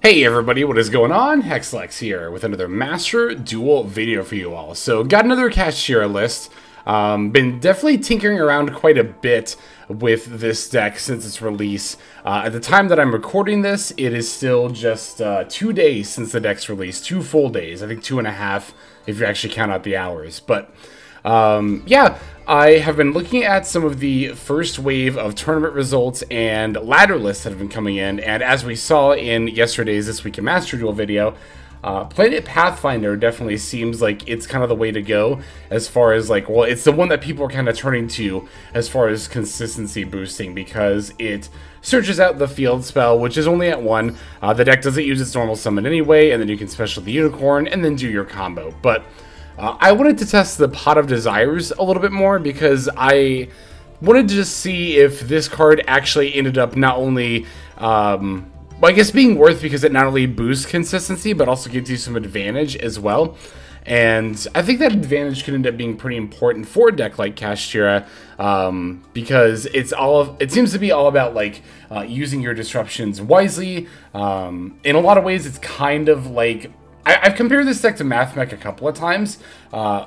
Hey everybody, what is going on? Hexlex here with another Master Duel video for you all. So got another Kashtira list. Been definitely tinkering around quite a bit with this deck since its release. At the time that I'm recording this, it is still just 2 days since the deck's release. 2 full days, I think 2.5 if you actually count out the hours. But yeah, I have been looking at some of the first wave of tournament results and ladder lists that have been coming in, and as we saw in yesterday's This Week in Master Duel video, Planet Pathfinder definitely seems like it's kind of the way to go as far as like, well, it's the one that people are kind of turning to as far as consistency boosting, because it searches out the field spell, which is only at 1. The deck doesn't use its normal summon anyway, and then you can special the Unicorn and then do your combo. But I wanted to test the Pot of Desires a little bit more because I wanted to just see if this card actually ended up not only, well, I guess being worth because it not only boosts consistency, but also gives you some advantage as well. And I think that advantage could end up being pretty important for a deck like Kashtira, because it seems to be all about like using your disruptions wisely. In a lot of ways, it's kind of like, I've compared this deck to Mathmech a couple of times,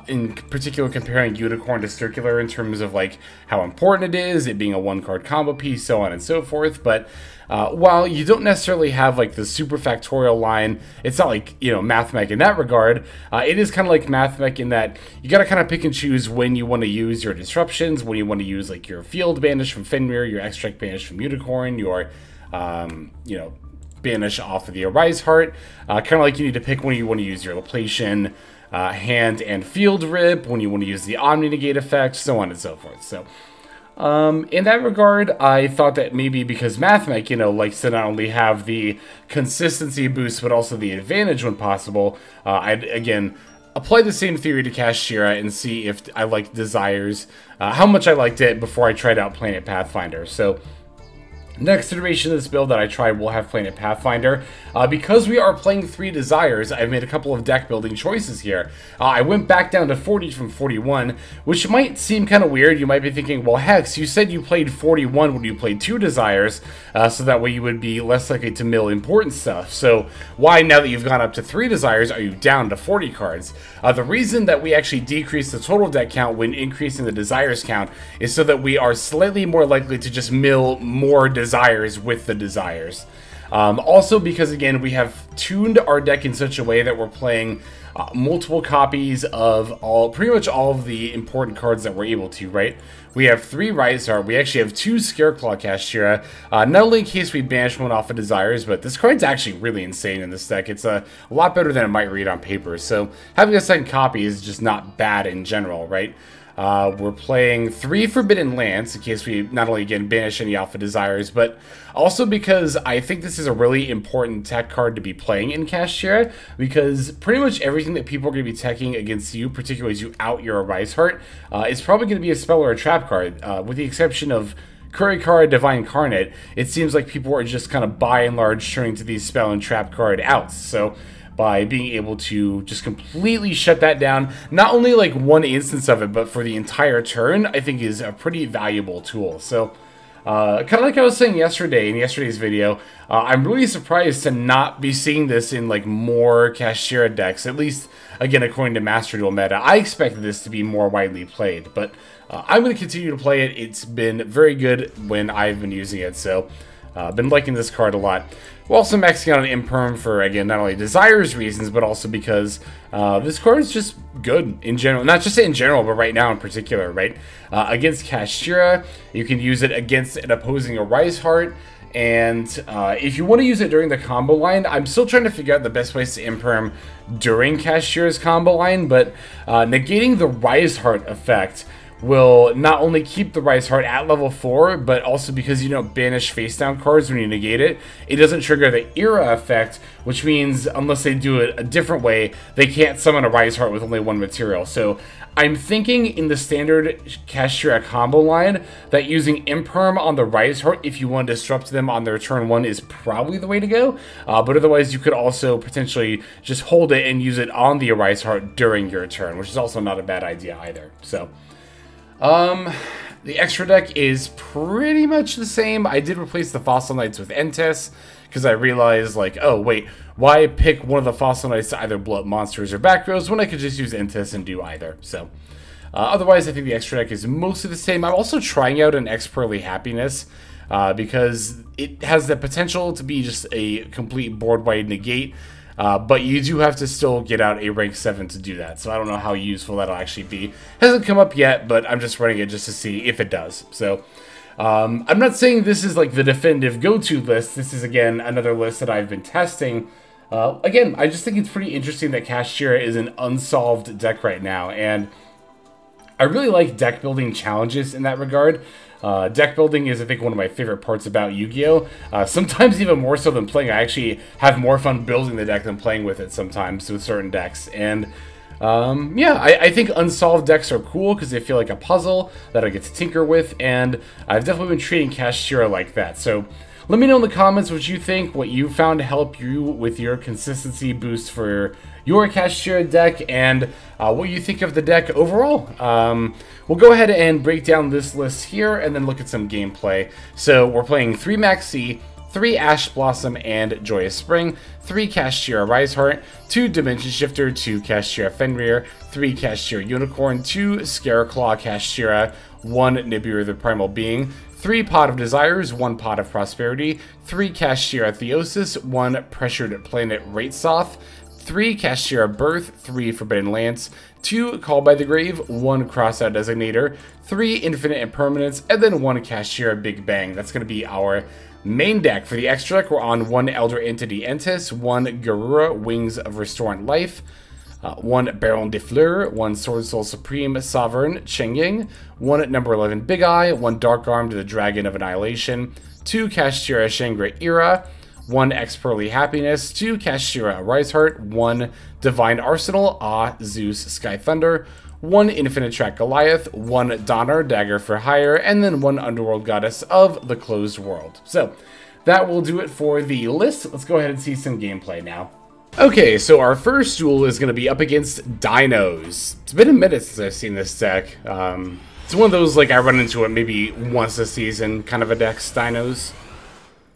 in particular comparing Unicorn to Circular in terms of like how important it is, it being a 1-card combo piece, so on and so forth. But while you don't necessarily have like the super factorial line, it's not like, you know, Mathmech in that regard. It is kind of like Mathmech in that you got to kind of pick and choose when you want to use your disruptions, when you want to use like your field banish from Fenrir, your extract banish from Unicorn, your, you know, banish off of the Arise-Heart. Kind of like you need to pick when you want to use your Laplation, hand and field rip, when you want to use the Omni Negate effect, so on and so forth. So in that regard, I thought that maybe because Mathmech, you know, likes to not only have the consistency boost, but also the advantage when possible, I'd, again, apply the same theory to Kashtira and see if I liked Desires, how much I liked it before I tried out Planet Pathfinder. So next iteration of this build that I tried will have Planet Pathfinder. Because we are playing 3 Desires, I've made a couple of deck building choices here. I went back down to 40 from 41, which might seem kind of weird. You might be thinking, well, Hex, you said you played 41 when you played 2 Desires, so that way you would be less likely to mill important stuff. So why, now that you've gone up to 3 Desires, are you down to 40 cards? The reason that we actually decrease the total deck count when increasing the Desires count is so that we are slightly more likely to just mill more Desires with the Desires. Also because, again, we have tuned our deck in such a way that we're playing multiple copies of pretty much all of the important cards that we're able to, right? We have 3 Riseheart, we actually have 2 Scareclaw Kashtira, not only in case we banish one off of Desires, but this card's actually really insane in this deck. It's a lot better than it might read on paper, so having a second copy is just not bad in general, right? We're playing 3 Forbidden Lands in case we not only, again, banish any Alpha Desires, but also because I think this is a really important tech card to be playing in Kashtira, because pretty much everything that people are going to be teching against you, particularly as you out your Arise-Heart, is probably going to be a spell or a trap card, with the exception of Kurikara Divine Incarnate. It seems like people are just kind of by and large turning to these spell and trap card outs. So by being able to just completely shut that down, not only like one instance of it, but for the entire turn, I think is a pretty valuable tool. So, kind of like I was saying yesterday in yesterday's video, I'm really surprised to not be seeing this in like more Kashtira decks, at least, again, according to Master Duel meta. I expected this to be more widely played, but I'm going to continue to play it. It's been very good when I've been using it, so been liking this card a lot. We're also maxing out an Imperm for, again, not only Desires reasons, but also because this card is just good in general. Not just in general, but right now in particular, right? Against Kashtira, you can use it against an opposing Arise-Heart, and if you want to use it during the combo line, I'm still trying to figure out the best place to Imperm during Kashtira's combo line, but negating the Rise-Heart effect will not only keep the Riseheart at level 4, but also because you don't banish face-down cards when you negate it, it doesn't trigger the Era effect, which means unless they do it a different way, they can't summon a Riseheart with only 1 material. So I'm thinking in the standard Kashtira combo line that using Imperm on the Riseheart if you want to disrupt them on their turn 1 is probably the way to go, but otherwise you could also potentially just hold it and use it on the Arise-Heart during your turn, which is also not a bad idea either. So the extra deck is pretty much the same. I did replace the Fossil Knights with Entes, because I realized, like, oh, wait, why pick one of the Fossil Knights to either blow up monsters or back rows when I could just use Intis and do either? So, otherwise, I think the extra deck is mostly the same. I'm also trying out an Purrely Exhappiness, because it has the potential to be just a complete board-wide negate, but you do have to still get out a rank 7 to do that, so I don't know how useful that'll actually be. Hasn't come up yet, but I'm just running it just to see if it does. So, I'm not saying this is like the definitive go-to list. This is, again, another list that I've been testing. Again, I just think it's pretty interesting that Kashtira is an unsolved deck right now, and I really like deck building challenges in that regard. Deck building is, I think, one of my favorite parts about Yu-Gi-Oh! Sometimes even more so than playing. I actually have more fun building the deck than playing with it sometimes with certain decks. And yeah, I think unsolved decks are cool because they feel like a puzzle that I get to tinker with, and I've definitely been treating Kashtira like that. So let me know in the comments what you think, what you found to help you with your consistency boost for your Kashtira deck, and what you think of the deck overall. We'll go ahead and break down this list here and then look at some gameplay. So we're playing 3 Maxx, 3 Ash Blossom and Joyous Spring, 3 Kashtira Riseheart, 2 Dimension Shifter, 2 Kashtira Fenrir, 3 Kashtira Unicorn, 2 Scareclaw Kashtira, 1 Nibiru the Primal Being, 3 Pot of Desires, 1 Pot of Prosperity, 3 Kashtiratheosis, 1 Pressured Planet Wraitsoth, 3 Kashtira Birth, 3 Forbidden Lance, 2 Call by the Grave, 1 Crossout Designator, 3 Infinite Impermanence, and then 1 Kashtira Big Bang. That's going to be our main deck. For the extra deck, we're on 1 Elder Entity Entis, 1 Garura, Wings of Restorant Life, 1 Baronne de Fleur, 1 Swordsoul Supreme, Sovereign, Chengying, 1 number 11 Big Eye, 1 Dark Arm to the Dragon of Annihilation, 2 Kashtira Shangri-Ira, 1 Purrely Exhappiness, 2 Kashtira Arise-Heart, 1 Divine Arsenal, AA-ZEUS Sky Thunder, 1 Infinitrack Goliath, 1 Donner, Dagger for Hire, and then 1 Underworld Goddess of the Closed World. So, that will do it for the list. Let's go ahead and see some gameplay now. Okay, so our first duel is going to be up against Dinos. It's been a minute since I've seen this deck. It's one of those, like, I run into it maybe once a season kind of a deck, Dinos.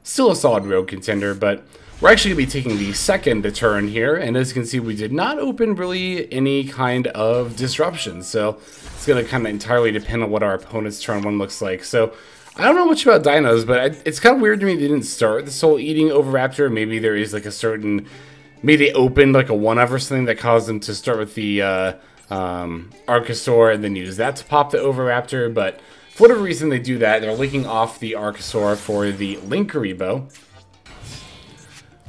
Still a solid rogue contender, but we're actually going to be taking the second turn here, and as you can see, we did not open really any kind of disruption, so it's going to kind of entirely depend on what our opponent's turn 1 looks like. So I don't know much about Dinos, but it's kind of weird to me they didn't start the Soul Eating Overraptor. Maybe there is like a certain, maybe they opened like a 1-of or something that caused them to start with the Archosaur and then use that to pop the Overraptor, but for whatever reason they do that. They're linking off the Archosaur for the Linkuriboh.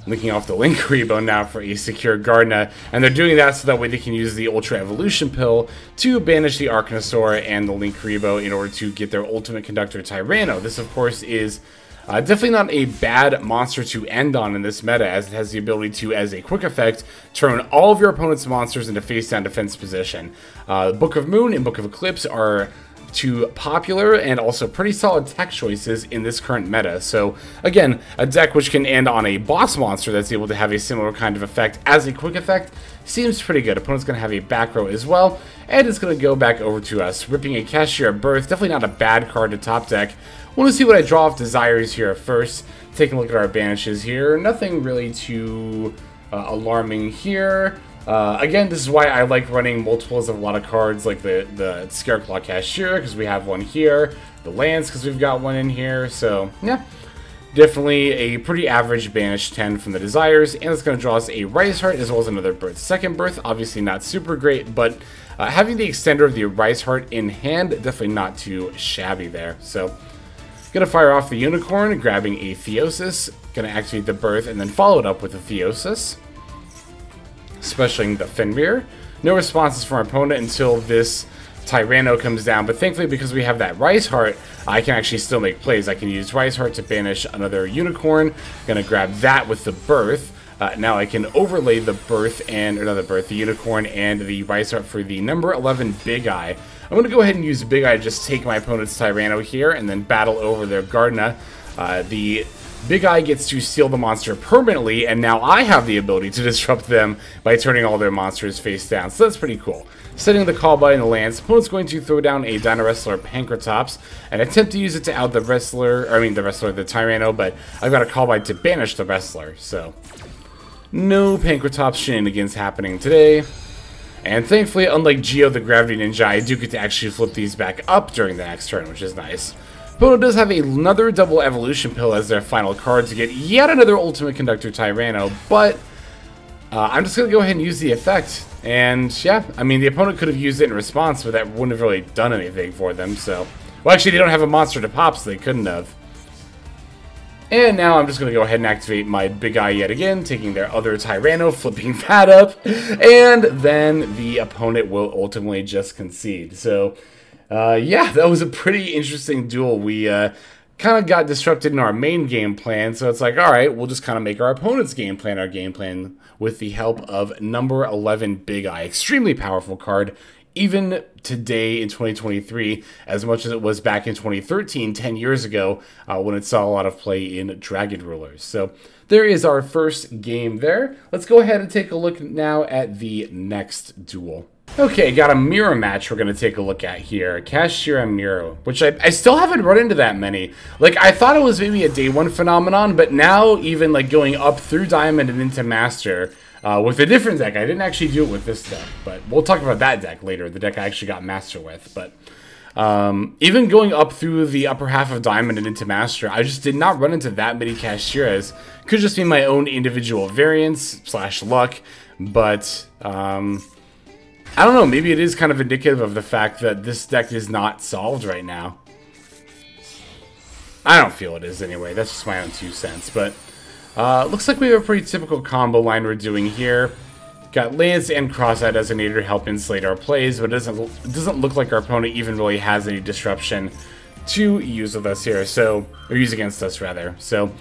Linking off the Linkuriboh now for a secure Gardener, and they're doing that so that way they can use the Ultra Evolution Pill to banish the Archosaur and the Linkuriboh in order to get their Ultimate Conductor Tyranno. This, of course, is definitely not a bad monster to end on in this meta, as it has the ability to, as a quick effect, turn all of your opponent's monsters into face-down defense position. Book of Moon and Book of Eclipse are 2 popular and also pretty solid tech choices in this current meta. So again, a deck which can end on a boss monster that's able to have a similar kind of effect as a quick effect seems pretty good. Opponent's going to have a back row as well, and it's going to go back over to us, ripping a Kashtira Birth. Definitely not a bad card to top deck. Want to see what I draw off Desires here first. Taking a look at our banishes here. Nothing really too alarming here. Again, this is why I like running multiples of a lot of cards, like the Scareclaw Kashtira, because we have one here, the lands, because we've got one in here, so, yeah. Definitely a pretty average banish 10 from the Desires, and it's going to draw us a Riseheart as well as another Birth. Second Birth, obviously not super great, but having the extender of the Riseheart in hand, definitely not too shabby there, so. Gonna fire off the Unicorn, grabbing a Theosis, gonna activate the Birth, and then follow it up with a Theosis. Specialing the Fenrir. No responses from our opponent until this Tyranno comes down, but thankfully because we have that Riseheart, I can actually still make plays. I can use Riseheart to banish another Unicorn. Gonna grab that with the Birth. Now I can overlay the Birth and another Birth, the Unicorn and the Riseheart for the number 11 Big Eye. I'm going to go ahead and use Big Eye to just take my opponent's Tyranno here and then battle over their Gardener. The Big Eye gets to steal the monster permanently, and now I have the ability to disrupt them by turning all their monsters face down. So that's pretty cool. Setting the call button in the lands, opponent's going to throw down a Dino Wrestler Pankratops and attempt to use it to out the Tyranno, but I've got a call button to banish the wrestler, so no Pankratops shenanigans happening today. And thankfully, unlike Geo the Gravity Ninja, I do get to actually flip these back up during the next turn, which is nice. Opponent does have another double evolution pill as their final card to get yet another Ultimate Conductor Tyranno, but I'm just going to go ahead and use the effect. And yeah, I mean, the opponent could have used it in response, but that wouldn't have really done anything for them, so. Well, actually, they don't have a monster to pop, so they couldn't have. And now I'm just going to go ahead and activate my Big Eye yet again, taking their other Tyranno, flipping that up, and then the opponent will ultimately just concede. So, yeah, that was a pretty interesting duel. We kind of got disrupted in our main game plan, so it's like, alright, we'll just kind of make our opponent's game plan our game plan with the help of number 11 Big Eye. Extremely powerful card, even today in 2023, as much as it was back in 2013, 10 years ago, when it saw a lot of play in Dragon Rulers. So there is our first game there. Let's go ahead and take a look now at the next duel. Okay, got a mirror match we're going to take a look at here. Kashtira Mirror, which I still haven't run into that many. Like, I thought it was maybe a day one phenomenon, but now even like going up through Diamond and into Master with a different deck. I didn't actually do it with this deck, but we'll talk about that deck later, the deck I actually got Master with. But even going up through the upper half of Diamond and into Master, I just did not run into that many Kashtiras. Could just be my own individual variance / luck, but I don't know, maybe it is kind of indicative of the fact that this deck is not solved right now. I don't feel it is anyway, that's just my own 2 cents, but looks like we have a pretty typical combo line we're doing here. Got Lance and Crossout Designator help insulate our plays, but it doesn't look like our opponent even really has any disruption to use with us here, so, or use against us rather. So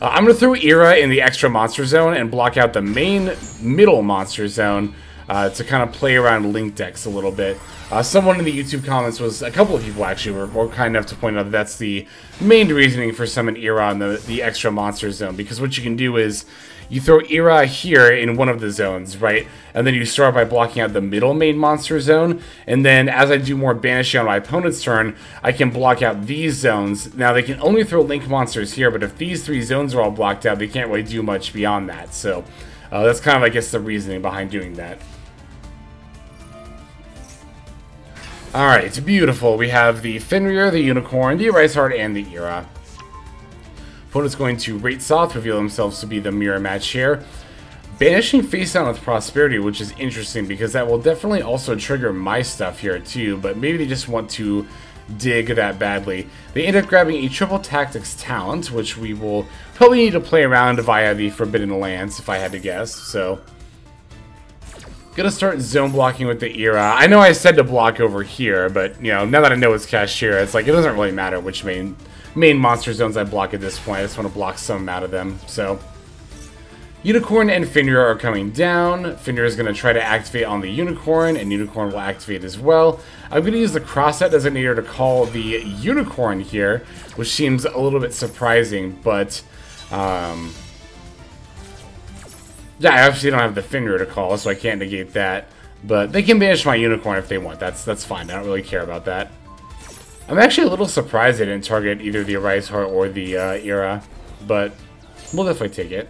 I'm going to throw Ira in the extra monster zone and block out the main middle monster zone to kind of play around link decks a little bit. Someone in the YouTube comments a couple of people actually were kind enough to point out that that's the main reasoning for summon Ira on the extra monster zone, because what you can do is you throw Ira here in one of the zones, right? And then you start by blocking out the middle main monster zone, and then as I do more banishing on my opponent's turn, I can block out these zones. Now they can only throw link monsters here, but if these 3 zones are all blocked out, they can't really do much beyond that. So that's kind of, I guess, the reasoning behind doing that. Alright, it's beautiful. We have the Fenrir, the Unicorn, the Arise-Heart, and the Ira. Opponent's going to Wraitsoth, reveal themselves to be the mirror match here. Banishing face down with Prosperity, which is interesting because that will definitely also trigger my stuff here too, but maybe they just want to dig that badly. They end up grabbing a Triple Tactics talent, which we will probably need to play around via the Forbidden Lance if I had to guess, so gonna start zone blocking with the Ira. I know I said to block over here, but you know, now that I know it's Kashtira, it's like it doesn't really matter which main monster zones I block at this point. I just want to block some out of them. So Unicorn and Fenrir are coming down. Fenrir is going to try to activate on the Unicorn, and Unicorn will activate as well. I'm going to use the Crossout Designator to call the Unicorn here, which seems a little bit surprising, but yeah, I obviously don't have the Fenrir to call, so I can't negate that. But they can banish my Unicorn if they want. That's fine. I don't really care about that. I'm actually a little surprised they didn't target either the Arise-Heart or the Ira, but we'll definitely take it.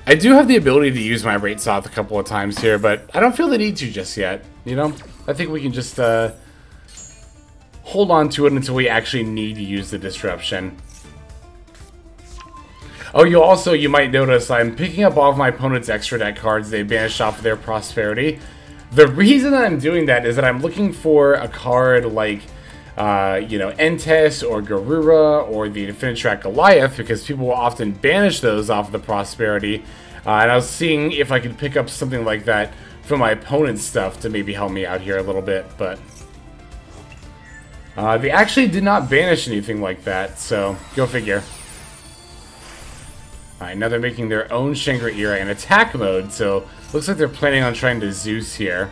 I do have the ability to use my Wraitsoth a couple of times here, but I don't feel the need to just yet, you know? I think we can just hold on to it until we actually need to use the Disruption. Oh, you might notice I'm picking up all of my opponent's extra deck cards they banished off of their Prosperity. The reason that I'm doing that is that I'm looking for a card like, you know, Entes or Garura or the Infinitrack Goliath, because people will often banish those off of the Prosperity. And I was seeing if I could pick up something like that from my opponent's stuff to maybe help me out here a little bit, but they actually did not banish anything like that, so go figure. Alright, now they're making their own Shangri-Ira in attack mode, so looks like they're planning on trying to Zeus here.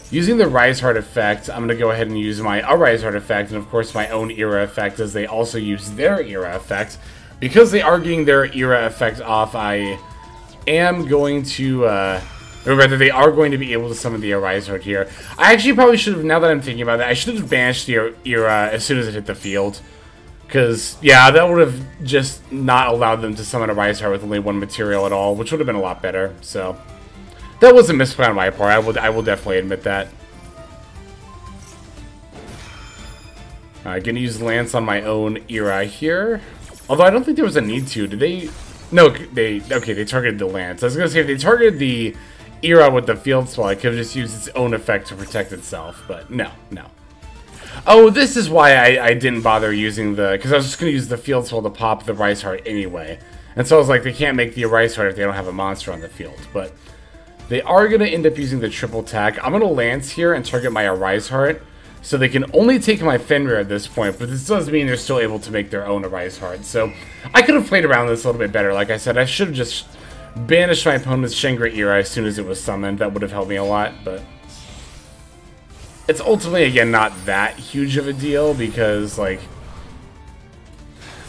Using the Rise-Heart effect, I'm going to go ahead and use my Arise-Heart effect, and of course my own Era effect, as they also use their Era effect. Because they are getting their Era effect off, I am going to, or rather, they are going to be able to summon the Arise-Heart here. I actually probably should have, now that I'm thinking about that, I should have banished the Era as soon as it hit the field. Because, yeah, that would have just not allowed them to summon a Arise-Heart with only one material at all, which would have been a lot better, so... That was a misplay on my part, I will definitely admit that. Alright, gonna use Lance on my own Era here. Although I don't think there was a need to. Did they... No, okay, they targeted the Lance. I was gonna say, if they targeted the Era with the field spell, I could have just used its own effect to protect itself, but no. Oh, this is why I didn't bother using the... Because I was just gonna use the field spell to pop the Arise-Heart anyway. And so I was like, they can't make the Arise-Heart if they don't have a monster on the field, but... They are going to end up using the triple attack. I'm going to Lance here and target my Arise-Heart. So they can only take my Fenrir at this point, but this does mean they're still able to make their own Arise-Heart. So I could have played around this a little bit better. Like I said, I should have just banished my opponent's Shangri-Ira as soon as it was summoned. That would have helped me a lot, but... It's ultimately, again, not that huge of a deal because, like,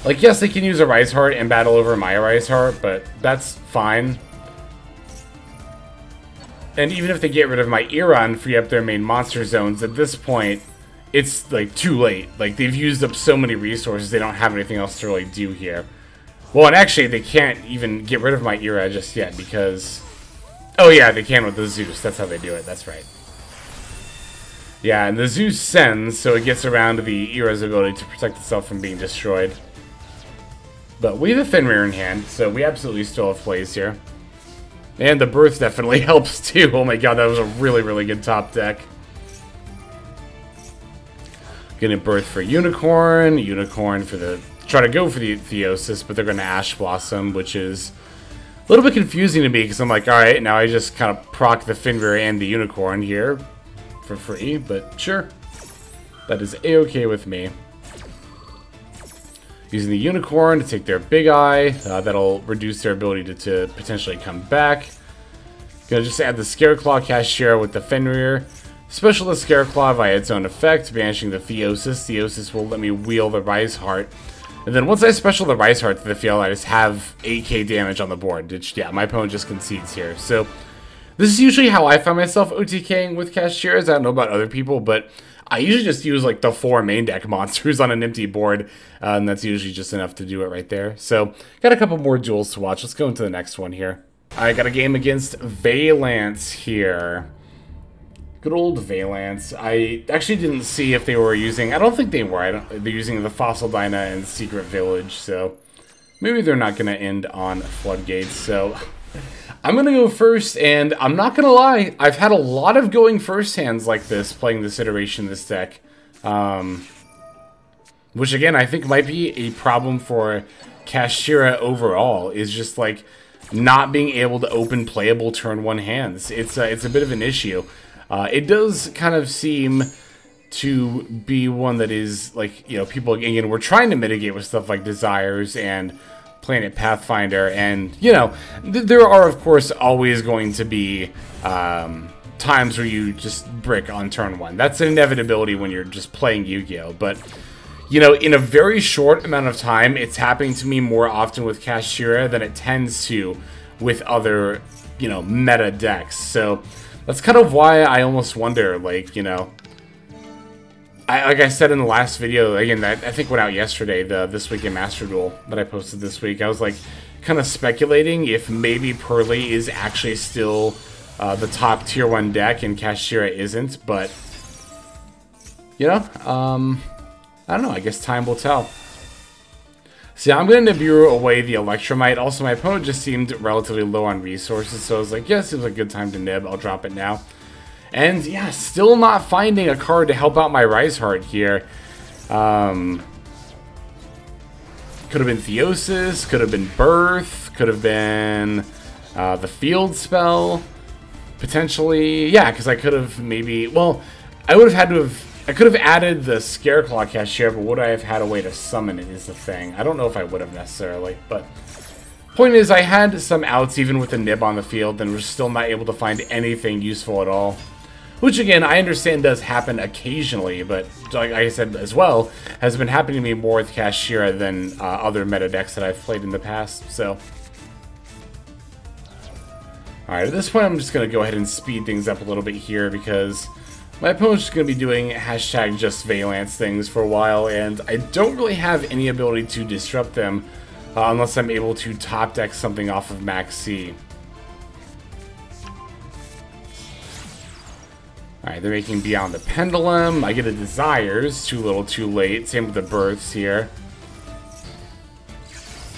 yes, they can use Arise-Heart and battle over my Arise-Heart, but that's fine. And even if they get rid of my Era and free up their main monster zones, at this point, it's, like, too late. Like, they've used up so many resources, they don't have anything else to really do here. Well, and actually, they can't even get rid of my Era just yet, because... Oh, yeah, they can with the Zeus. That's how they do it. That's right. Yeah, and the Zeus sends, so it gets around to the Era's ability to protect itself from being destroyed. But we have a Fenrir in hand, so we absolutely still have plays here. And the Birth definitely helps too. Oh my god, that was a really, really good top deck. Gonna Birth for Unicorn. Unicorn for the... Try to go for the Theosis, but they're gonna Ash Blossom, which is a little bit confusing to me, because I'm like, alright, now I just kind of proc the Fenrir and the Unicorn here for free, but sure. That is A-okay with me. Using the Unicorn to take their Big Eye. That'll reduce their ability to potentially come back. Gonna just add the Scareclaw Kashtira with the Fenrir. Special the Scareclaw via its own effect, banishing the Theosis. Theosis will let me wheel the Rise-Heart. And then once I special the Rise-Heart to the field, I just have 8k damage on the board. Which, yeah, my opponent just concedes here. So, this is usually how I find myself OTKing with Kashtiras. I don't know about other people, but... I usually just use, like, the 4 main deck monsters on an empty board, and that's usually just enough to do it right there. So, got a couple more duels to watch. Let's go into the next one here. I got a game against Valance here. Good old Valance. I actually didn't see if they were using... I don't think they were. They're using the Fossil Dyna and Secret Village, so... Maybe they're not going to end on Floodgates, so... I'm going to go first, and I'm not going to lie, I've had a lot of going first hands like this, playing this iteration of this deck. Which, again, I think might be a problem for Kashtira overall, is just, like, not being able to open playable turn 1 hands. It's a bit of an issue. It does kind of seem to be one that is, like, you know, people, again, we're trying to mitigate with stuff like Desires and... Planet Pathfinder, and, you know, there are, of course, always going to be times where you just brick on turn 1. That's an inevitability when you're just playing Yu-Gi-Oh! But, you know, in a very short amount of time, it's happening to me more often with Kashtira than it tends to with other, you know, meta decks. So, that's kind of why I almost wonder, like, you know... like I said in the last video, again, that I think went out yesterday, the This Week in Master Duel that I posted this week, I was like kind of speculating if maybe Purrely is actually still the top tier 1 deck and Kashtira isn't, but you know, I don't know, I guess time will tell. So yeah, I'm going to Nibiru away the Electromite. Also, my opponent just seemed relatively low on resources, so I was like, yes, it was a good time to nib, I'll drop it now. And yeah, still not finding a card to help out my Arise-Heart here. Could have been Theosis, could have been Birth, could have been the Field Spell, potentially. Yeah, because I could have maybe, well, I would have had to have, I could have added the Scareclaw Kashtira, but would I have had a way to summon it is the thing. I don't know if I would have necessarily, but point is I had some outs even with the nib on the field and was still not able to find anything useful at all. Which, again, I understand does happen occasionally, but like I said as well, has been happening to me more with Kashtira than other meta decks that I've played in the past, so... Alright, at this point I'm just going to go ahead and speed things up a little bit here, because my opponent's just going to be doing hashtag just Valance things for a while, and I don't really have any ability to disrupt them unless I'm able to top deck something off of Maxx. Alright, they're making Beyond the Pendulum. I get a Desires, too little too late. Same with the Births here.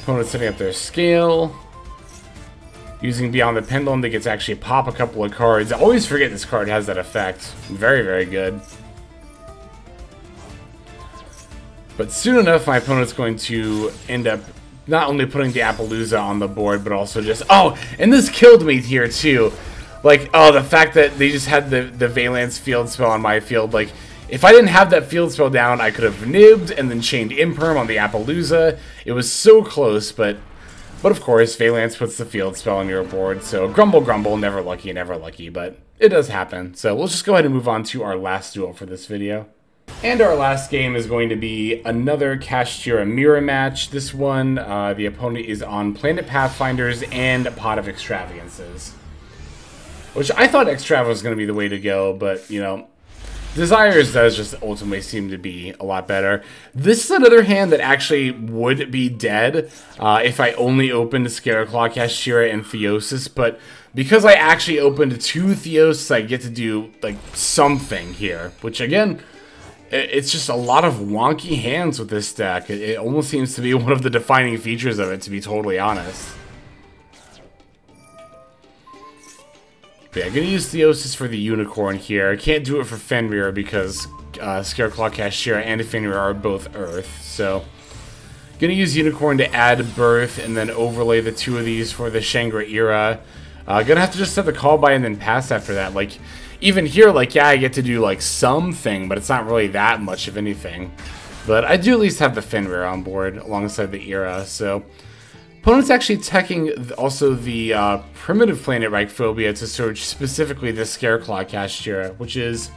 Opponent's setting up their Scale. Using Beyond the Pendulum, they get to actually pop a couple of cards. I always forget this card has that effect. Very, very good. But soon enough, my opponent's going to end up not only putting the AA-ZEUS on the board, but also just... Oh, and this killed me here, too. Like, oh, the fact that they just had the Valance field spell on my field. Like, if I didn't have that field spell down, I could have nibbed and then chained Imperm on the AA-ZEUS. It was so close, but of course, Valance puts the field spell on your board. So, grumble, grumble, never lucky, but it does happen. So, let's just go ahead and move on to our last duel for this video. And our last game is going to be another Kashtira mirror match. This one, the opponent is on Planet Pathfinders and Pot of Extravagances. Which I thought Extrava was going to be the way to go, but, you know, Desires does just ultimately seem to be a lot better. This is another hand that actually would be dead if I only opened Scareclaw Kashtira and Theosis, but because I actually opened 2 Theosis, I get to do, like, something here. Which, again, it's just a lot of wonky hands with this deck. It almost seems to be one of the defining features of it, to be totally honest. But yeah, I'm going to use Theosis for the Unicorn here. I can't do it for Fenrir because Scareclaw Kashtira and Fenrir are both Earth. So, going to use Unicorn to add Birth and then overlay the 2 of these for the Shangri-Ira. Gonna have to just set the call by and then pass after that. Like, even here, like, yeah, I get to do, like, something, but it's not really that much of anything. But I do at least have the Fenrir on board alongside the Ira, so... Opponent's actually teching also the Primitive Planet Reichphobia to search specifically the Scareclaw Kashtira, which is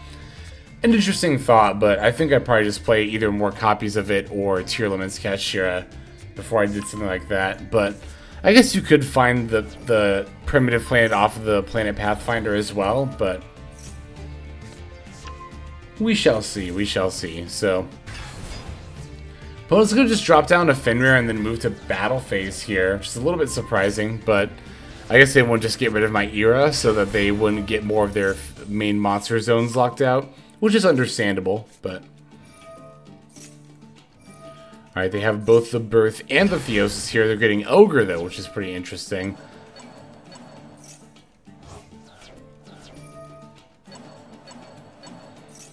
an interesting thought, but I think I'd probably just play either more copies of it or Tier Limits Kashtira before I did something like that. But I guess you could find the Primitive Planet off of the Planet Pathfinder as well, but we shall see, we shall see. So... Opponent's going to just drop down to Fenrir and then move to Battle Phase here, which is a little bit surprising, but I guess they won't just get rid of my Ira so that they wouldn't get more of their main monster zones locked out, which is understandable, but... Alright, they have both the Birth and the Theosis here. They're getting Ogre, though, which is pretty interesting.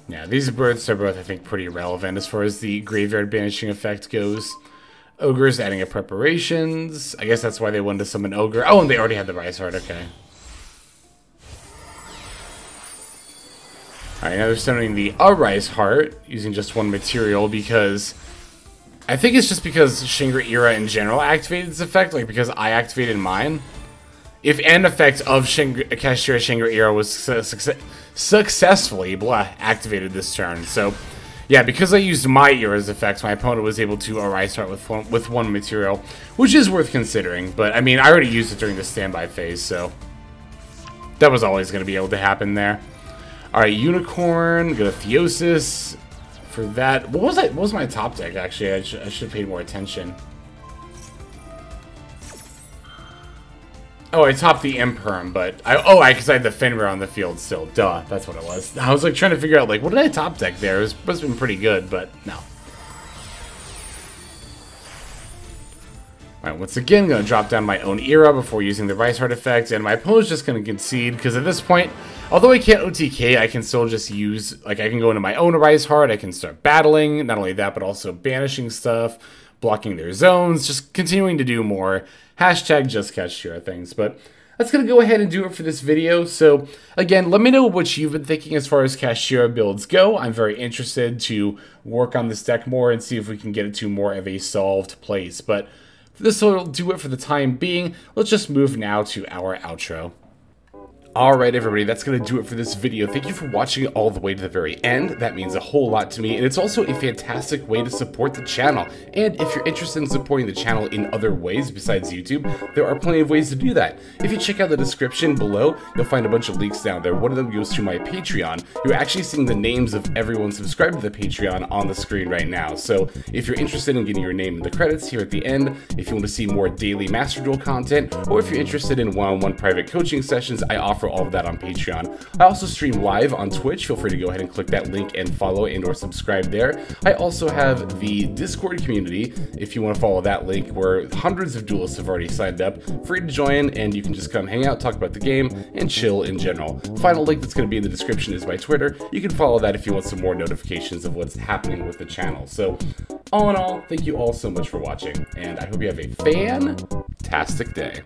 Yeah, these Births are both, I think, pretty relevant as far as the Graveyard Banishing effect goes. Ogre's adding a Preparations. I guess that's why they wanted to summon Ogre. Oh, and they already had the Arise-Heart, okay. Alright, now they're summoning the Arise-Heart, using just 1 material, because... I think it's just because Shangri-Ira in general activated this effect, like because I activated mine. If an effect of Kashtira Shangri-Ira was successfully activated this turn. So, yeah, because I used my Ira's effects, my opponent was able to Arise-Heart with one material, which is worth considering. But, I mean, I already used it during the standby phase, so that was always going to be able to happen there. Alright, Unicorn, go to Theosis for that. What was my top deck, actually? I should have paid more attention. Oh, I topped the Imperm, but because I had the Fenrir on the field still. Duh, that's what it was. I was like trying to figure out like what did I top deck there? It must have been pretty good, but no. Alright, once again, gonna drop down my own Ira before using the Arise-Heart effect, and my opponent's just gonna concede, because at this point, although I can't OTK, I can still just use, like, I can go into my own Arise-Heart, I can start battling, not only that, but also banishing stuff, blocking their zones, just continuing to do more hashtag just Kashtira things. But that's going to go ahead and do it for this video. So again, let me know what you've been thinking as far as Kashtira builds go. I'm very interested to work on this deck more and see if we can get it to more of a solved place. But this will do it for the time being. Let's just move now to our outro. Alright everybody, that's going to do it for this video. Thank you for watching it all the way to the very end. That means a whole lot to me, and it's also a fantastic way to support the channel. And if you're interested in supporting the channel in other ways besides YouTube, there are plenty of ways to do that. If you check out the description below, you'll find a bunch of links down there. One of them goes to my Patreon. You're actually seeing the names of everyone subscribed to the Patreon on the screen right now. So if you're interested in getting your name in the credits here at the end, if you want to see more daily Master Duel content, or if you're interested in one-on-one private coaching sessions, I offer all of that on Patreon. I also stream live on Twitch. Feel free to go ahead and click that link and follow and or subscribe there. I also have the Discord community, if you want to follow that link, where hundreds of duelists have already signed up. Free to join, and you can just come hang out, talk about the game, and chill in general. Final link that's going to be in the description is my Twitter. You can follow that if you want some more notifications of what's happening with the channel. So, all in all, thank you all so much for watching, and I hope you have a fantastic day.